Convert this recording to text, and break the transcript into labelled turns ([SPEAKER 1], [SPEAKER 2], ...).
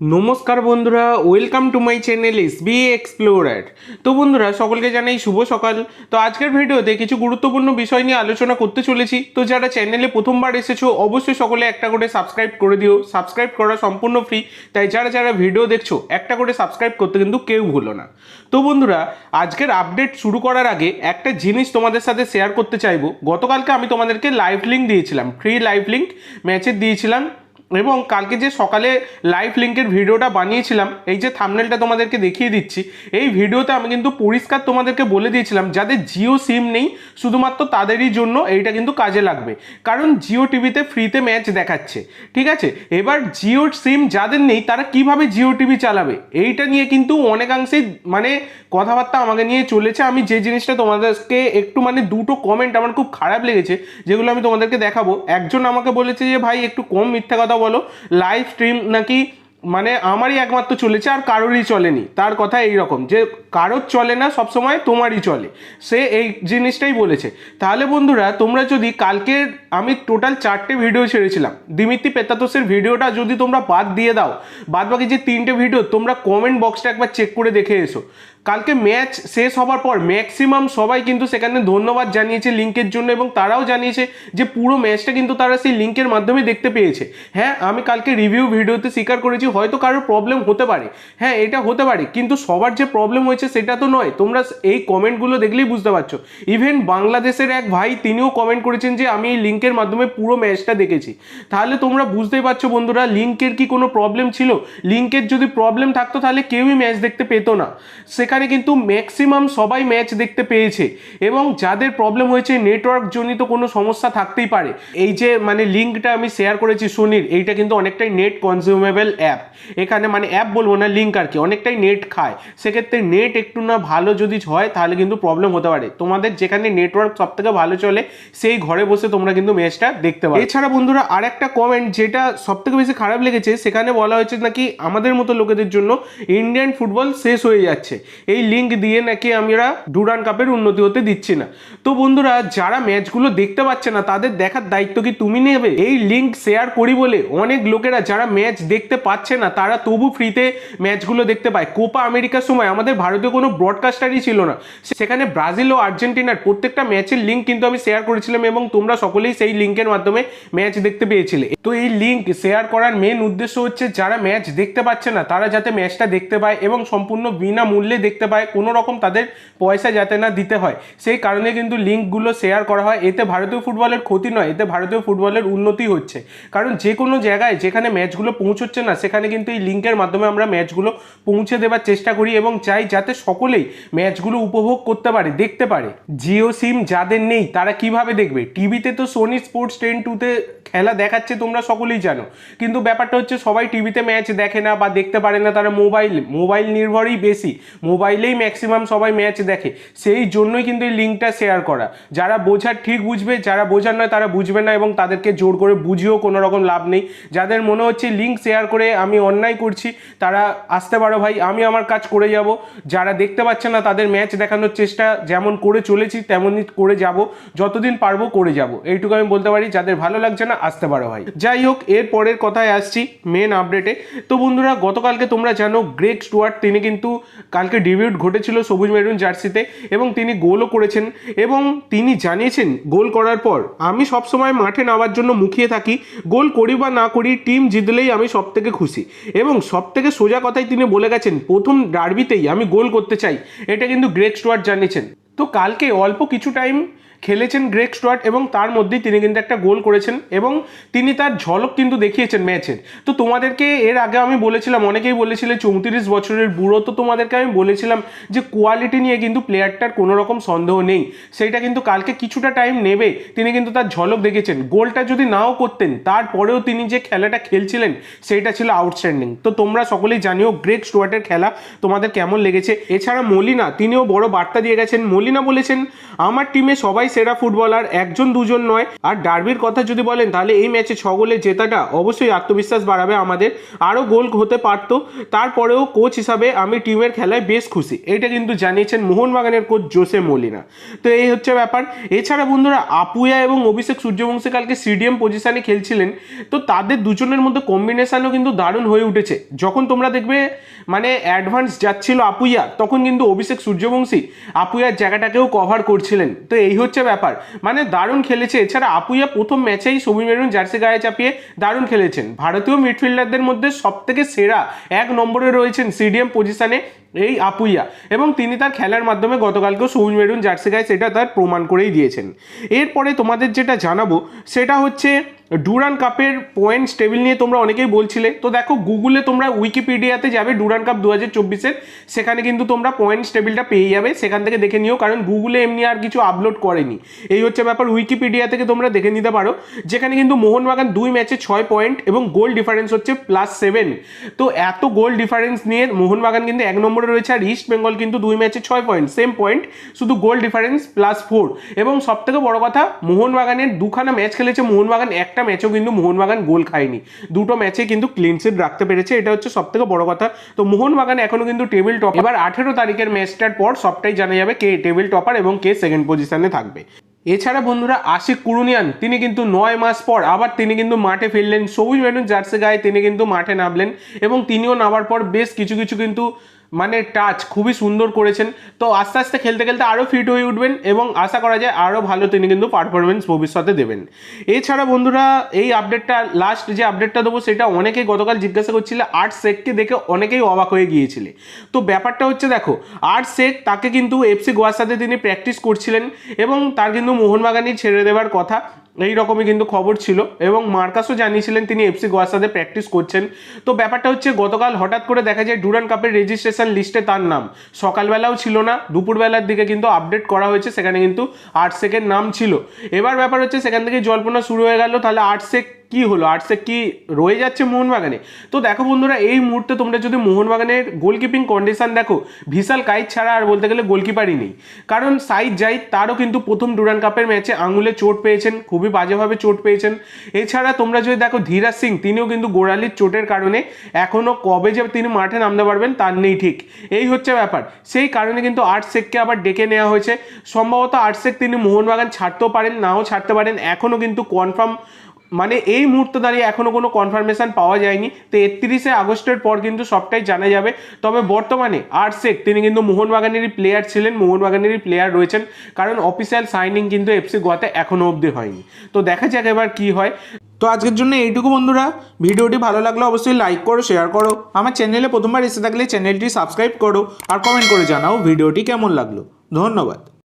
[SPEAKER 1] নমস্কার বন্ধুরা, welcome to my channel SB explorer. তো বন্ধুরা, সকলকে জানাই শুভ সকাল। তো আজকের ভিডিওতে কিছু গুরুত্বপূর্ণ বিষয় নিয়ে আলোচনা করতে চলেছি। তো যারা চ্যানেলে প্রথমবার এসেছো অবশ্যই সকলে একটা করে সাবস্ক্রাইব করে দিও। সাবস্ক্রাইব করা সম্পূর্ণ ফ্রি, তাই যারা যারা ভিডিও দেখছো একটা করে সাবস্ক্রাইব করতে কিন্তু কেউ ভুলো না। তো বন্ধুরা, আজকের আপডেট শুরু করার আগে একটা জিনিস তোমাদের সাথে শেয়ার করতে চাইবো। গতকালকে আমি তোমাদেরকে লাইভ লিঙ্ক দিয়েছিলাম, ফ্রি লাইভ লিঙ্ক ম্যাচের দিয়েছিলাম, এবং কালকে যে সকালে লাইভ লিঙ্কের ভিডিওটা বানিয়েছিলাম, এই যে থাম্বনেলটা তোমাদেরকে দেখিয়ে দিচ্ছি, এই ভিডিওতে আমি কিন্তু পরিষ্কার তোমাদেরকে বলে দিয়েছিলাম যাদের জিও সিম নেই শুধুমাত্র তাদেরই জন্য এইটা কিন্তু কাজে লাগবে, কারণ জিও টিভিতে ফ্রিতে ম্যাচ দেখাচ্ছে। ঠিক আছে, এবার জিও সিম যাদের নেই তারা কিভাবে জিও টিভি চালাবে, এইটা নিয়ে কিন্তু অনেকাংশেই কথাবার্তা আমাকে নিয়ে চলেছে। আমি যে জিনিসটা তোমাদেরকে একটু দুটো কমেন্ট আমার খুব খারাপ লেগেছে, যেগুলো আমি তোমাদেরকে দেখাবো। একজন আমাকে বলেছে যে ভাই একটু কম মিথ্যা কথা বলো, লাইভ স্ট্রিম নাকি আমারই একমাত্র চলেছে আর কারোরই চলেনি। তার কথা এই রকম যে কারোর চলে না, সবসময় তোমারই চলে, সে এই জিনিসটাই বলেছে। তাহলে বন্ধুরা, তোমরা যদি কালকের আমি টোটাল 4টে ভিডিও ছেড়েছিলাম, দিমিত্রি পেত্রাতোসের ভিডিওটা যদি তোমরা বাদ দিয়ে দাও, বাদ বাকি যে 3টে ভিডিও তোমরা কমেন্ট বক্সটা একবার চেক করে দেখে এসো। কালকে ম্যাচ শেষ হবার পর ম্যাক্সিমাম সবাই কিন্তু সেখানে ধন্যবাদ জানিয়েছে লিঙ্কের জন্য, এবং তারাও জানিয়েছে যে পুরো ম্যাচটা কিন্তু তারা সেই লিঙ্কের মাধ্যমে দেখতে পেয়েছে। হ্যাঁ, আমি কালকে রিভিউ ভিডিওতে স্বীকার করেছি হয়তো কারোর প্রবলেম হতে পারে, হ্যাঁ এটা হতে পারে, কিন্তু সবার যে প্রবলেম হয়েছে সেটা তো নয়। তোমরা এই কমেন্টগুলো দেখলেই বুঝতে পারছো। ইভেন বাংলাদেশের এক ভাই তিনিও কমেন্ট করেছেন যে আমি এই লিঙ্কের মাধ্যমে পুরো ম্যাচটা দেখেছি। তাহলে তোমরা বুঝতেই পারছো বন্ধুরা, লিঙ্কের কি কোনো প্রবলেম ছিল? লিঙ্কের যদি প্রবলেম থাকতো তাহলে কেউই ম্যাচ দেখতে পেতো না। সেখানে কিন্তু ম্যাক্সিমাম সবাই ম্যাচ দেখতে পেয়েছে, এবং যাদের প্রবলেম হয়েছে নেটওয়ার্ক জনিত কোনো সমস্যা থাকতেই পারে। এই যে লিঙ্কটা আমি শেয়ার করেছি সোনির, এইটা কিন্তু অনেকটাই নেট কনজিউমেবল অ্যাপ। এখানে অ্যাপ বলবো না, লিঙ্ক আর কি, অনেকটাই নেট খায়। সেক্ষেত্রে নেট একটু না ভালো যদি হয় তাহলে কিন্তু প্রবলেম হতে পারে। তোমাদের যেখানে নেটওয়ার্ক সব থেকে ভালো চলে সেই ঘরে বসে তোমরা কিন্তু ম্যাচটা দেখতে পারো। এছাড়া বন্ধুরা, আর একটা কমেন্ট যেটা সব থেকে বেশি খারাপ লেগেছে, সেখানে বলা হয়েছে নাকি আমাদের মতো লোকেদের জন্য ইন্ডিয়ান ফুটবল শেষ হয়ে যাচ্ছে, এই লিঙ্ক দিয়ে নাকি আমরা ডুরান্ড কাপের উন্নতি হতে দিচ্ছি না। তো বন্ধুরা, যারা ম্যাচগুলো দেখতে পাচ্ছে না তাদের দেখার দায়িত্ব কি তুমি নেবে? এই লিঙ্ক শেয়ার করি বলে অনেক লোকেরা যারা ম্যাচ দেখতে পাচ্ছে না তারা তবু ফ্রিতে ম্যাচগুলো দেখতে পায়। কোপা আমেরিকার সময় আমাদের ভারতীয় কোনো ব্রডকাস্টারই ছিল না, সেখানে ব্রাজিল ও আর্জেন্টিনার প্রত্যেকটা ম্যাচের লিঙ্ক কিন্তু আমি শেয়ার করেছিলাম, এবং তোমরা সকলেই সেই লিঙ্কের মাধ্যমে ম্যাচ দেখতে পেয়েছিলে। তো এই লিঙ্ক শেয়ার করার মেন উদ্দেশ্য হচ্ছে যারা ম্যাচ দেখতে পাচ্ছে না তারা যাতে ম্যাচটা দেখতে পায়, এবং সম্পূর্ণ বিনামূল্যে দেখতে পায়, কোনো রকম তাদের পয়সা যাতে না দিতে হয়, সেই কারণে কিন্তু লিঙ্কগুলো শেয়ার করা হয়। এতে ভারতীয় ফুটবলের ক্ষতি নয়, এতে ভারতীয় ফুটবলের উন্নতি হচ্ছে। কারণ যে কোনো জায়গায় যেখানে ম্যাচগুলো পৌঁছচ্ছে না সেখানে কিন্তু এই লিঙ্কের মাধ্যমে আমরা ম্যাচগুলো পৌঁছে দেওয়ার চেষ্টা করি, এবং চাই যাতে সকলেই ম্যাচগুলো উপভোগ করতে পারে, দেখতে পারে। জিও সিম যাদের নেই তারা কিভাবে দেখবে? টিভিতে তো সোনি স্পোর্টস 10-2-তে খেলা দেখাচ্ছে, তোমরা সকলেই জানো, কিন্তু ব্যাপারটা হচ্ছে সবাই টিভিতে ম্যাচ দেখে না বা দেখতে পারে না, তারা মোবাইল নির্ভরই বেশি, মোবাইলেই ম্যাক্সিমাম সবাই ম্যাচ দেখে। সেই জন্যই কিন্তু এই লিঙ্কটা শেয়ার করা। যারা বোঝার ঠিক বুঝবে, যারা বোঝার নয় তারা বুঝবে না, এবং তাদেরকে জোর করে বুঝিয়েও কোনো রকম লাভ নেই। যাদের মনে হচ্ছে লিঙ্ক শেয়ার করে আমি অন্যায় করছি তারা আসতে পারো ভাই, আমি আমার কাজ করে যাব। যারা দেখতে পাচ্ছে না তাদের ম্যাচ দেখানোর চেষ্টা যেমন করে চলেছি তেমনই করে যাব, যতদিন পারবো করে যাব, এইটুকু আমি বলতে পারি। যাদের ভালো লাগছে না আসতে পারো ভাই। যাই হোক, এর পরের কথায় আসছি মেন আপডেটে। তো বন্ধুরা, গতকালকে তোমরা জানো গ্রেগ স্টুয়ার্ট তিনি কিন্তু কালকে ডেবিউট ঘটেছিল সবুজ মেরুন জার্সিতে, এবং তিনি গোলও করেছেন। এবং তিনি জানিয়েছেন গোল করার পর, আমি সবসময় মাঠে নামার জন্য মুখিয়ে থাকি, গোল করি বা না করি টিম জিতলেই আমি সব থেকে খুশি। এবং সব থেকে সোজা কথাই তিনি বলে গেছেন, প্রথম ডার্বিতেই আমি গোল করতে চাই, এটা কিন্তু গ্রেগ স্টুয়ার্ট জানিয়েছেন। তো কালকে অল্প কিছু টাইম খেলেছেন গ্রেগ স্টুয়ার্ট, এবং তার মধ্যেই তিনি কিন্তু একটা গোল করেছেন, এবং তিনি তার ঝলক কিন্তু দেখিয়েছেন ম্যাচের। তো তোমাদেরকে এর আগে আমি বলেছিলাম, অনেকেই বলেছিলে 34 বছরের বুড়ো, তো তোমাদেরকে আমি বলেছিলাম যে কোয়ালিটি নিয়ে কিন্তু প্লেয়ারটার কোনো রকম সন্দেহ নেই। সেইটা কিন্তু কালকে কিছুটা টাইম নেবে, তিনি কিন্তু তার ঝলক দেখেছেন। গোলটা যদি নাও করতেন তারপরেও তিনি যে খেলাটা খেলছিলেন সেইটা ছিল আউটস্ট্যান্ডিং। তো তোমরা সকলেই জানিও গ্রেগ স্টুয়ার্টের খেলা তোমাদের কেমন লেগেছে। এছাড়া মলিনা তিনিও বড় বার্তা দিয়ে গেছেন। মলিনা বলেছেন, আমার টিমে সবাই সেরা ফুটবলার, একজন দুজন নয়। আর ডার্বির কথা যদি বলেন তাহলে এই ম্যাচে 6 গোলে জেতাটা অবশ্যই আত্মবিশ্বাস বাড়াবে আমাদের, আরও গোল হতে পারত। তারপরেও কোচ হিসাবে আমি টিমের খেলায় বেশ খুশি, এটা কিন্তু জানিয়েছেন মোহনবাগানের কোচ জোসে মোলিনা। তো এই হচ্ছে ব্যাপার। এছাড়া বন্ধুরা আপুয়া এবং অভিষেক সূর্যবংশী কালকে সিডিএম পজিশনে খেলছিলেন, তো তাদের দুজনের মধ্যে কম্বিনেশনও কিন্তু দারুণ হয়ে উঠেছে। যখন তোমরা দেখবে মানে অ্যাডভান্স যাচ্ছিল আপুইয়া, তখন কিন্তু অভিষেক সূর্যবংশী আপুইয়ার জায়গাটাকেও কভার করছিলেন। তো এই হচ্ছে ব্যাপার, মানে দারুণ খেলেছে। এছাড়া আপুইয়া প্রথম ম্যাচেই সবুজ মেরুন জার্সি গায়ে চাপিয়ে দারুণ খেলেছেন। ভারতীয় মিডফিল্ডারদের মধ্যে সবথেকে সেরা 1 নম্বরে রয়েছেন সিডিএম পজিশনে এই আপুইয়া, এবং তিনি তার খেলার মাধ্যমে গতকালকেও সবুজ মেরুন জার্সি গায়ে সেটা তার প্রমাণ করেই দিয়েছেন। এরপরে তোমাদের যেটা জানাবো সেটা হচ্ছে ডুরান্ড কাপের পয়েন্টস টেবিল নিয়ে তোমরা অনেকেই বলছিলে। তো দেখো গুগলে তোমরা উইকিপিডিয়াতে যাবে ডুরান্ড কাপ 2024-এর, সেখানে কিন্তু তোমরা পয়েন্টস টেবিলটা পেয়ে যাবে, সেখান থেকে দেখে নিও, কারণ গুগলে এমনি আর কিছু আপলোড করেনি। এই হচ্ছে ব্যাপার, উইকিপিডিয়া থেকে তোমরা দেখে নিতে পারো, যেখানে কিন্তু মোহনবাগান 2 ম্যাচে 6 পয়েন্ট এবং গোল ডিফারেন্স হচ্ছে +7। তো এত গোল ডিফারেন্স নিয়ে মোহনবাগান কিন্তু 1 নম্বরে রয়েছে, আর ইস্ট বেঙ্গল কিন্তু 2 ম্যাচে 6 পয়েন্ট, সেম পয়েন্ট, শুধু গোল ডিফারেন্স +4। এবং সব থেকে বড় কথা, মোহনবাগানের 2খানা ম্যাচ খেলেছে মোহনবাগান, একটা ম্যাচেও কিন্তু মোহনবাগান গোল খায়নি, 2টো ম্যাচে কিন্তু ক্লিন শিট রাখতে পেরেছে, এটা হচ্ছে সব থেকে বড় কথা। তো মোহনবাগান এখনো কিন্তু টেবিল টপ। এবার 18 তারিখের ম্যাচটার পর সবটাই জানা যাবে কে টেবিল টপার এবং কে সেকেন্ড পজিশনে থাকবে। এছাড়া বন্ধুরা আশিক কুরুনিয়ান, তিনি কিন্তু 9 মাস পর আবার তিনি কিন্তু মাঠে ফিরলেন, সবুজ মেরুন জার্সি গায়ে তিনি কিন্তু মাঠে নামলেন, এবং তিনিও নামার পর বেশ কিছু কিন্তু মানে টাচ খুবই সুন্দর করেছেন। তো আস্তে আস্তে খেলতে খেলতে আরও ফিট হয়ে উঠবেন, এবং আশা করা যায় আরও ভালো তিনি কিন্তু পারফরমেন্স ভবিষ্যতে দেবেন। এছাড়া বন্ধুরা এই আপডেটটা, লাস্ট যে আপডেটটা দেবো সেটা অনেকেই গতকাল জিজ্ঞাসা করছিলে, আর্ট শেখকে দেখে অনেকেই অবাক হয়ে গিয়েছিলে। তো ব্যাপারটা হচ্ছে দেখো, আর্ট শেখ তাকে কিন্তু এফসি গোয়ার সাথে তিনি প্র্যাকটিস করছিলেন, এবং তার কিন্তু মোহনবাগানই ছেড়ে দেওয়ার কথা, এই রকমই কিন্তু খবর ছিল, এবং মার্কাসও জানিয়েছিলেন তিনি এফসি গোয়ার সাথে প্র্যাকটিস করছেন। তো ব্যাপারটা হচ্ছে গতকাল হঠাৎ করে দেখা যায় ডুরান্ড কাপের রেজিস্ট্রেশন লিস্টে তার নাম সকালবেলাও ছিল না, দুপুরবেলার দিকে কিন্তু আপডেট করা হয়েছে, সেখানে কিন্তু 8 শেখের নাম ছিল। এবার ব্যাপার হচ্ছে সেখান থেকে জল্পনা শুরু হয়ে গেল, তাহলে 8 শেখ কি হলো, 8 শেখ কি রয়ে যাচ্ছে মোহনবাগানে? তো দেখো বন্ধুরা, এই মুহূর্তে তোমরা যদি মোহনবাগানের গোলকিপিং কন্ডিশন দেখো, ভিশাল কাইত ছাড়া আর বলতে গেলে গোলকিপারই নেই। কারণ সাইদ জাহিদ তারও কিন্তু প্রথম ডুরান্ড কাপের ম্যাচে আঙুলে চোট পেয়েছেন, খুবই বাজেভাবে চোট পেয়েছেন। এছাড়া তোমরা যদি দেখো ধীরাজ সিং, তিনিও কিন্তু গোড়ালির চোটের কারণে এখনও কবে যে তিনি মাঠে নামতে পারবেন তার নেই ঠিক, এই হচ্ছে ব্যাপার। সেই কারণে কিন্তু 8 শেখকে আবার ডেকে নেওয়া হয়েছে। সম্ভবত 8 শেখ তিনি মোহনবাগান ছাড়তেও পারেন, নাও ছাড়তে পারেন, এখনও কিন্তু কনফার্ম মানে এই মুহূর্তে দাঁড়িয়ে এখনও কোনো কনফার্মেশন পাওয়া যায়নি। তো 31শে আগস্টের পর কিন্তু সবটাই জানা যাবে। তবে বর্তমানে 8 শেখ তিনি কিন্তু মোহনবাগানেরই প্লেয়ার ছিলেন, মোহনবাগানেরই প্লেয়ার রয়েছেন, কারণ অফিসিয়াল সাইনিং কিন্তু এফসি গোয়াতে এখনও অবধি হয়নি। তো দেখা যাক এবার কি হয়। তো আজকের জন্য এইটুকু বন্ধুরা, ভিডিওটি ভালো লাগলে অবশ্যই লাইক করো, শেয়ার করো, আমার চ্যানেলে প্রথমবার এসে থাকলে চ্যানেলটি সাবস্ক্রাইব করো, আর কমেন্ট করে জানাও ভিডিওটি কেমন লাগলো। ধন্যবাদ।